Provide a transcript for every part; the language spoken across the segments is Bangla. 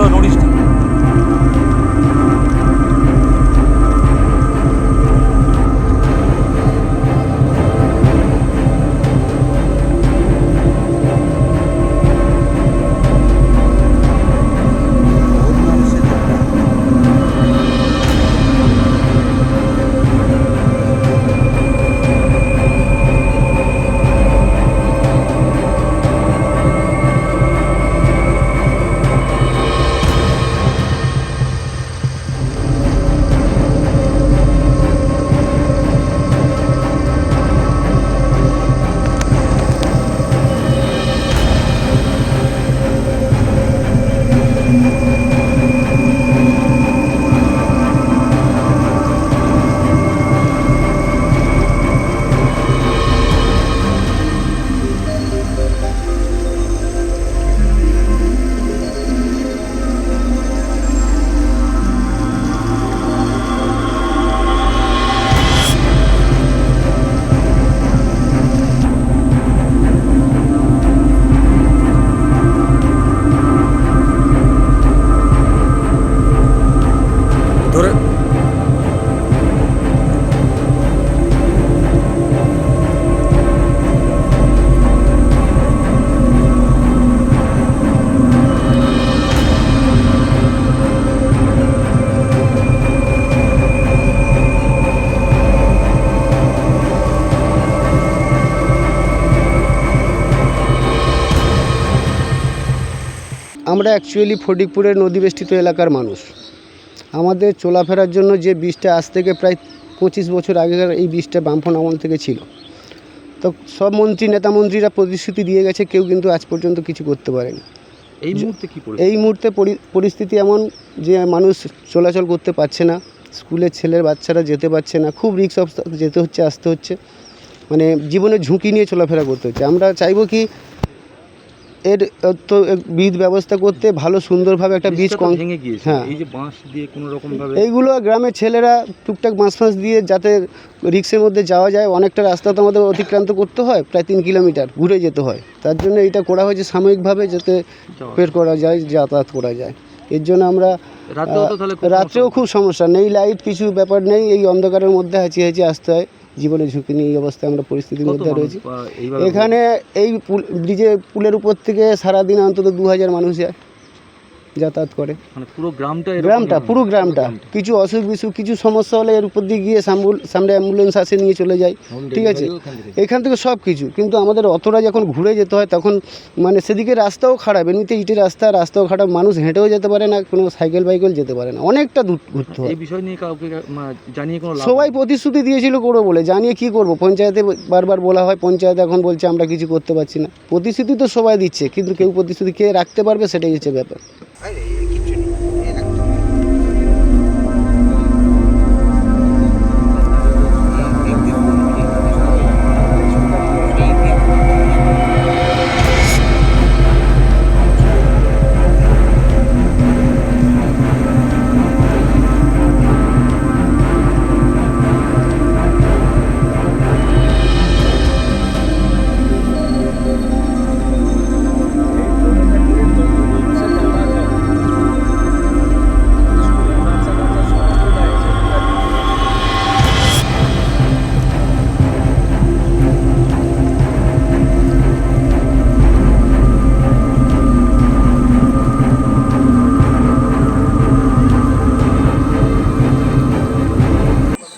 কতটা নোটিশ দেন? ধরে আমরা অ্যাকচুয়ালি ফটিকপুরের নদীবেষ্টিত এলাকার মানুষ। আমাদের চলাফেরার জন্য যে ব্রিজটা আজ থেকে প্রায় 25 বছর আগেকার এই ব্রিজটা বামফ্রন্ট আমল থেকে ছিল। তো সব নেতামন্ত্রীরা প্রতিশ্রুতি দিয়ে গেছে, কেউ কিন্তু আজ পর্যন্ত কিছু করতে পারেনি। এই মুহূর্তে কি এই মুহূর্তে পরিস্থিতি এমন যে মানুষ চলাচল করতে পারছে না, স্কুলের ছেলের বাচ্চারা যেতে পারছে না, খুব রিস্ক অবস্থা যেতে হচ্ছে, আসতে হচ্ছে, মানে জীবনের ঝুঁকি নিয়ে চলাফেরা করতে হচ্ছে। আমরা চাইবো কি এর তো ব্রিজ ব্যবস্থা করতে, ভালো সুন্দরভাবে একটা ব্রিজ ভেঙে গিয়েছে, হ্যাঁ, এই যে বাঁশ দিয়ে কোনো রকম ভাবে এইগুলো গ্রামের ছেলেরা টুকটাক বাঁশ দিয়ে যাতে রিক্সের মধ্যে যাওয়া যায়। অনেকটা রাস্তা তো আমাদের অতিক্রান্ত করতে হয়, প্রায় 3 কিলোমিটার ঘুরে যেতে হয়। তার জন্য এটা করা হয়েছে সাময়িকভাবে, যাতে বের করা যায়, যাতায়াত করা যায়। এর জন্য আমরা রাত্রেও খুব সমস্যা, নেই লাইট, কিছু ব্যাপার নেই, এই অন্ধকারের মধ্যে হাঁচিয়ে হাঁচিয়ে আসতে হয়। জীবনের ঝুঁকি নিয়ে এই অবস্থায় আমরা পরিস্থিতির মধ্যে রয়েছি। এখানে এই পুলের উপর থেকে সারাদিন অন্তত 2000 মানুষ যায়, যাতায়াত করে। মানে পুরো পুরো গ্রামটা কিছু অসুখ বিসুখ, কিছু সমস্যা হলে এর উপর দিয়ে গিয়ে সামনে অ্যাম্বুলেন্স আসে, নিয়ে চলে যায়, ঠিক আছে, এখান থেকে সব কিছু। কিন্তু আমাদের অতটা যখন ঘুরে যেতে হয় তখন মানে সেদিকে রাস্তাও খারাপ, এমনিতে ইটের রাস্তাও খারাপ, মানুষ হেঁটেও যেতে পারে না, কোনো সাইকেল বাইকেল যেতে পারে না, অনেকটা দূর ঘুরতে হয়। এই বিষয় নিয়ে কাউকে জানিয়ে কোনো সবাই প্রতিশ্রুতি দিয়েছিল করবো বলে, জানিয়ে কি করব, পঞ্চায়েতে বারবার বলা হয়, পঞ্চায়েত এখন বলছে আমরা কিছু করতে পারছি না। প্রতিশ্রুতি তো সবাই দিচ্ছে, কিন্তু কেউ প্রতিশ্রুতি কে রাখতে পারবে, সেটাই হচ্ছে ব্যাপার।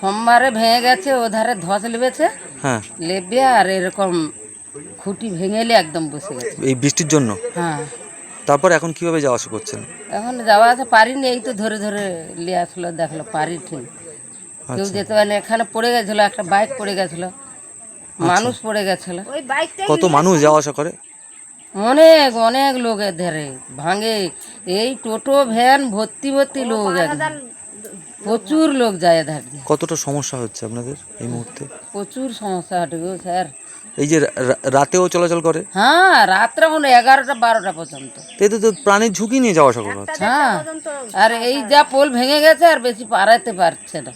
সোমবারে ভেঙে গেছে, ওধারে ধস লেবেছে, হ্যাঁ, লেবে আর এরকম খুঁটি ভেঙেলে একদম বসে গেছে এই বৃষ্টির জন্য। হ্যাঁ, তারপর এখন কিভাবে যাওয়া আসা করছেন? এখন যাওয়া আসা পারিনি, এই তো ধরে ধরে নিয়ে আসলো, দেখলো পারি ঠিক, কেউ যেতে পারেনি। এখানে পড়ে গেছিল, একটা বাইক পড়ে গেছিল, মানুষ পড়ে গেছিল। কত মানুষ যাওয়া আসা করে? অনেক অনেক লোক ধারে ভাঙে, এই টোটো ভ্যান ভর্তি ভর্তি লোক, একদম প্রচুর লোক যায় ধার দিয়ে। কতটা সমস্যা হচ্ছে আপনাদের এই মুহূর্তে? প্রচুর সমস্যা হটে গো স্যার। এই যে রাতেও চলাচল করে? হ্যাঁ, রাত্রে এখন 11টা 12টা পর্যন্ত। এতে তো প্রাণের ঝুঁকি নিয়ে যাওয়া আসা করা হচ্ছে। হ্যাঁ, আর এই যা পোল ভেঙে গেছে, আর বেশি পারাইতে পারছে না।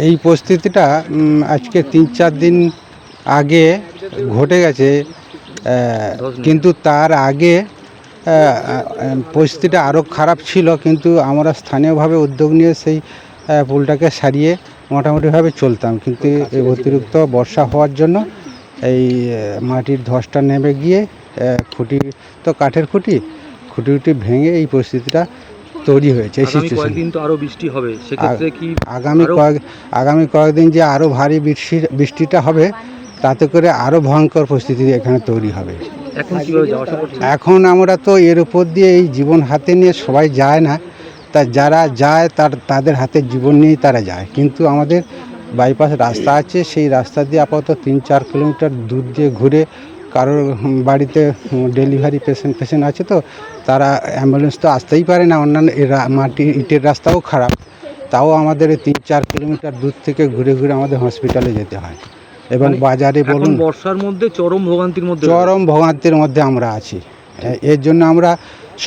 এই পরিস্থিতিটা আজকে 3-4 দিন আগে ঘটে গেছে, কিন্তু তার আগে পরিস্থিতিটা আরও খারাপ ছিল, কিন্তু আমরা স্থানীয়ভাবে উদ্যোগ নিয়ে সেই পুলটাকে সারিয়ে মোটামুটিভাবে চলতাম। কিন্তু এই অতিরিক্ত বর্ষা হওয়ার জন্য এই মাটির ধসটা নেমে গিয়ে খুঁটি তো কাঠের খুঁটি ভেঙে এই পরিস্থিতিটা তৈরি হয়েছে। এই সিচুয়েশন তো আরো বৃষ্টি হবে, সেক্ষেত্রে কি আগামী কয়েকদিন যে আরও ভারী বৃষ্টিটা হবে, তাতে করে আরও ভয়ঙ্কর পরিস্থিতি এখানে তৈরি হবে। এখন কিভাবে যাওয়া আসা করছে? এখন আমরা তো এর উপর দিয়ে এই জীবন হাতে নিয়ে সবাই যায় না, তা যারা যায় তাদের হাতে জীবন নিয়েই তারা যায়। কিন্তু আমাদের বাইপাস রাস্তা আছে, সেই রাস্তা দিয়ে আপাতত 3-4 কিলোমিটার দূর দিয়ে ঘুরে কারোর বাড়িতে ডেলিভারি পেশেন্ট আছে, তো তারা অ্যাম্বুলেন্স তো আসতেই পারে না, অন্যান্য ইটের রাস্তাও খারাপ, তাও আমাদের 3-4 কিলোমিটার দূর থেকে ঘুরে ঘুরে আমাদের হসপিটালে যেতে হয়। এবং বাজারে বলুন, বর্ষার মধ্যে চরম ভোগান্তির মধ্যে আমরা আছি। এর জন্য আমরা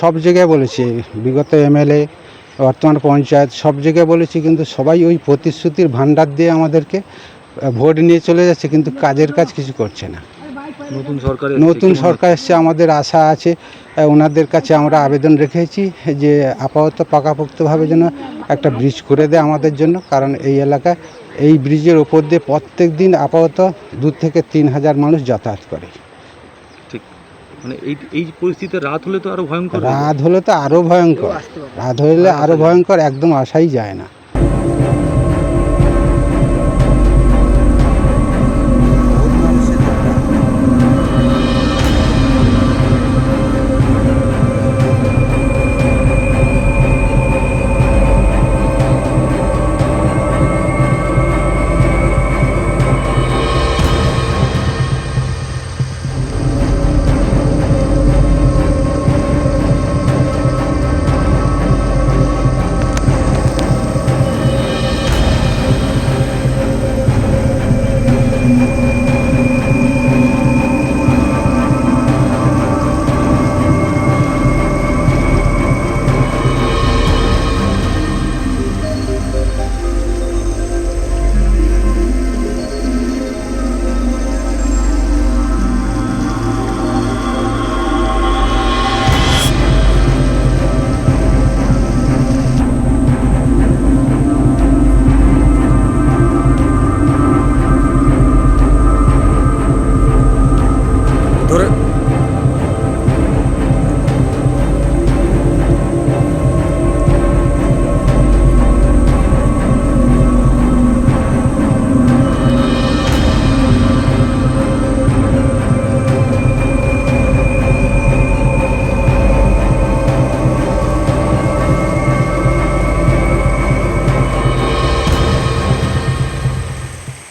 সব জায়গায় বলেছি, বিগত এমএলএ, বর্তমান পঞ্চায়েত, সব জায়গায় বলেছি, কিন্তু সবাই ওই প্রতিশ্রুতির ভান্ডার দিয়ে আমাদেরকে ভোট নিয়ে চলে যাচ্ছে, কিন্তু কাজের কাজ কিছু করছে না। নতুন সরকার এসছে, আমাদের আশা আছে, ওনাদের কাছে আমরা আবেদন রেখেছি যে আপাতত পাকাপোক্তভাবে যেন একটা ব্রিজ করে দেয় আমাদের জন্য, কারণ এই এলাকায় এই ব্রিজের ওপর দিয়ে প্রত্যেক দিন আপাতত 2 থেকে 3 হাজার মানুষ যাতায়াত করে। ঠিক, মানে এই পরিস্থিতিতে রাত হলে তো আরো ভয়ঙ্কর। রাত হলে আরও ভয়ঙ্কর, একদম আসাই যায় না।